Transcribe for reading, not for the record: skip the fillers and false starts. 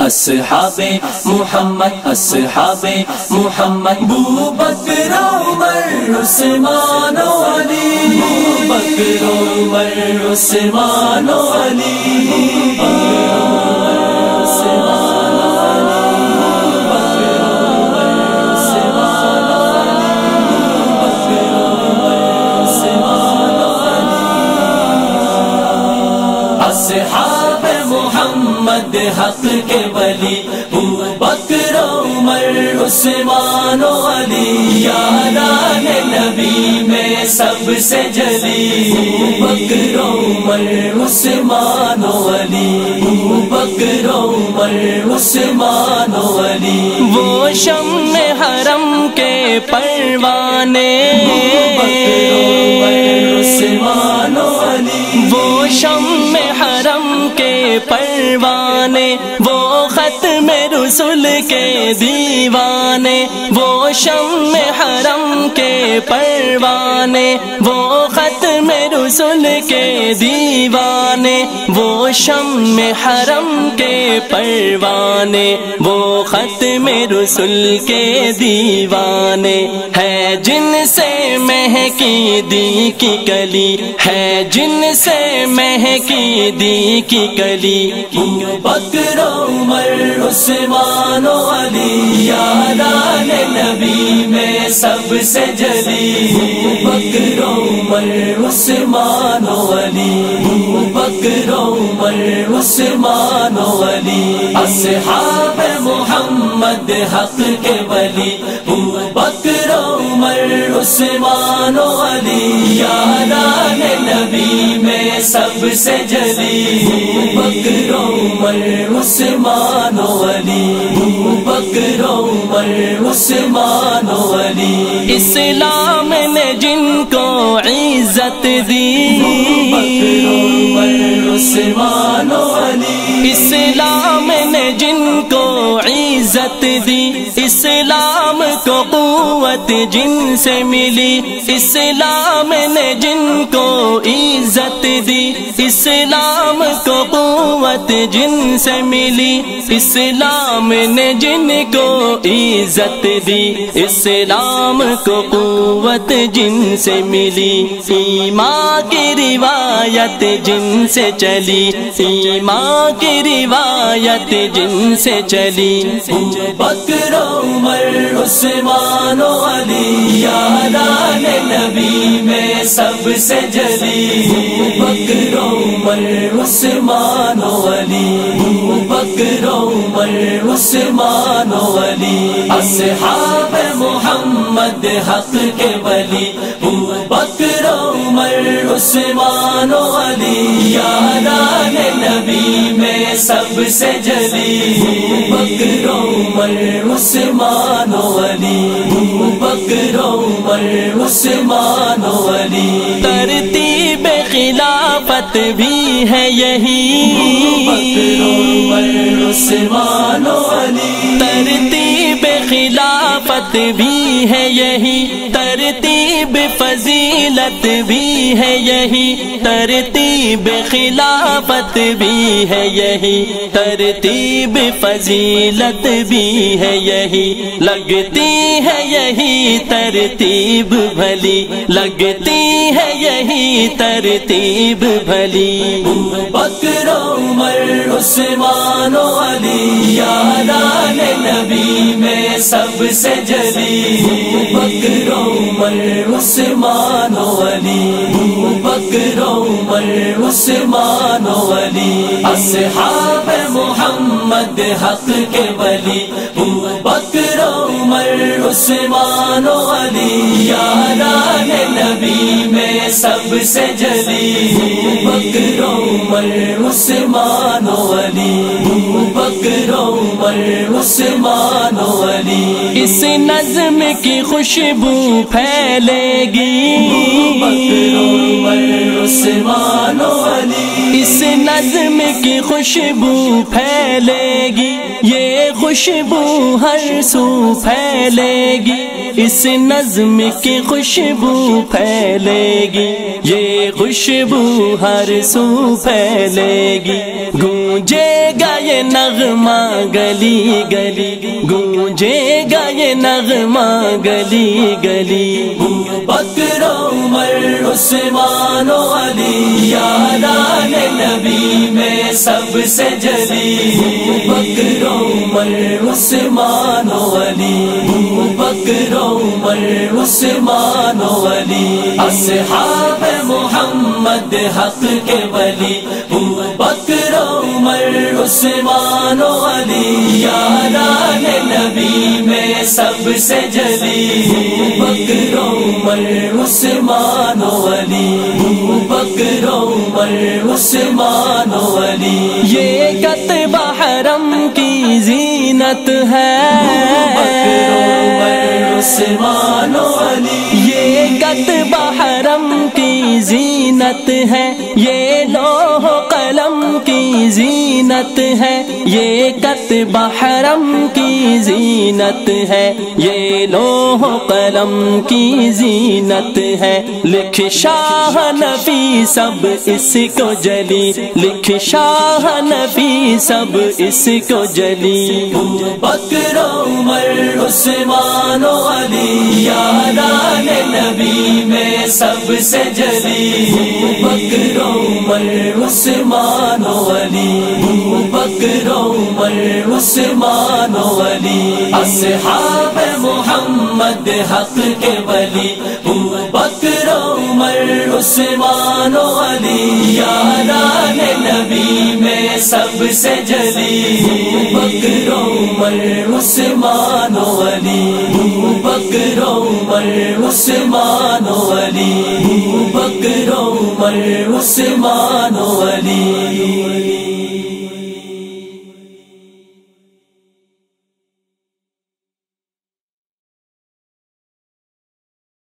اصحاب محمد اصحاب محمد بوبکر عمر عثمان و علی بوبکر عمر عثمان و علی اصحاب محمد حق کے ولی بوبکر عمر عثمان و علی یاران نبی میں سب سے جلی بوبکر عمر عثمان و علی بوبکر عمر عثمان و علی وہ شمع حرم کے پروانے بوبکر عمر عثمان و علی وہ شمع حرم کے پروانے وہ ختم رسول کے دیوانے وہ شمع حرم کے پروانے وہ ختم رسول کے دیوانے وہ شمع حرم کے پروانے وہ ختم رسول کے دیوانے ہے جن سے مہکی دی کی کلی ہے جن سے مہکی دی کی کلی بوبکر عمر عثمان و علی یاران نبی میں سب سے جلی بوبکر عمر عثمان و علی بوبکر عمر عثمان و علی اصحاب محمد حق کے ولی بوبکر عمر عثمان و علی یاران نبی میں سب سے جلی بوبکر عمر عثمان و علی بوبکر عمر عثمان و علی اسلام نے جن کو عزت دی بوبکر عمر عثمان و علی اسلام نے جن کو عزت دی اسلام کو قوت جن سے ملی اسلام نے جن کو عزت دی اسلام کو قوت جن سے ملی اسلام نے جن کو عزت دی اسلام کو قوت جن سے ملی ایمان کی روایت جن سے چلی ایمان کی روایت جن سے چلی بوبکر عمر عثمان و علی یاران نبی میں سب سے جلی بوبکر عمر عثمان و علی بوبکر عمر عثمان و علی اصحاب محمد حق کے ولی بوبکر عمر عثمان و علی یاران نبی میں سب سے جلی بوبکر عمر عثمان و علی بوبکر عمر عثمان و علی ترتیب خلافت بھی ہے یہی بوبکر عمر عثمان و علی ترتیب خلافت بھی ہے یہی ترتیب فضیلت بھی ہے یہی ترتیب خلافت بھی ہے یہی ترتیب فضیلت بھی ہے یہی لگتی ہے یہی ترتیب بھلی لگتی ہے یہی ترتیب بھلی بوبکر عمر عثمان و علی یاران نبی میں سب سے جلی بوبکر عمر عثمان و علی بوبکر عمر عثمان و علی اصحاب محمد حق کے ولی بوبکر عمر عثمان و علی یاران نبی میں سب سے جلی بوبکر عمر عثمان و علی بوبکر عمر عثمان و علی اس نظم کی خوشبو پھیلے گی بوبکر عمر عثمان و علی اس نظم کی خوشبو پھیلے گی یہ خوشبو ہر سو پھیلے گی اس نظم کی خوشبو پھیلے گی یہ خوشبو ہر سو پھیلے گی گونجے گا یہ نغمہ نغمہ گلی گلی گونجے گا یہ نغمہ گلی گلی بکر عمر عثمان و علی یاران نبی میں سب سے جلی بکر عمر عثمان و علی بکر عمر عثمان و علی اصحاب محمد حق کے ولی بکر عمر عثمان و علی یاران نبی میں سب سے جلی بکر عمر عثمان و علی بکر عمر عثمان و علی یہ کتبہ حرم کی زینت ہے بکر عمر عثمان و علی یہ کتبہ حرم کی زینت ہے یہ لوح قلم کی زینت ہے یہ کتبہ حرم کی زینت ہے یہ لوح قلم کی زینت ہے لکھ شاہ نبی سب اس کو جلی لکھ شاہ نبی سب اس کو جلی بکر عمر عثمان و علی یاران نبی میں سب سے جلی بکر عمر عثمان و علی بکر عمر عثمان و علی اصحاب محمد حق کے ولی بکر عمر عثمان و علی یاران نبی میں سب سے جلی بکر عمر عثمان و علی بکر عمر عثمان و علی بکر عمر عثمان و علی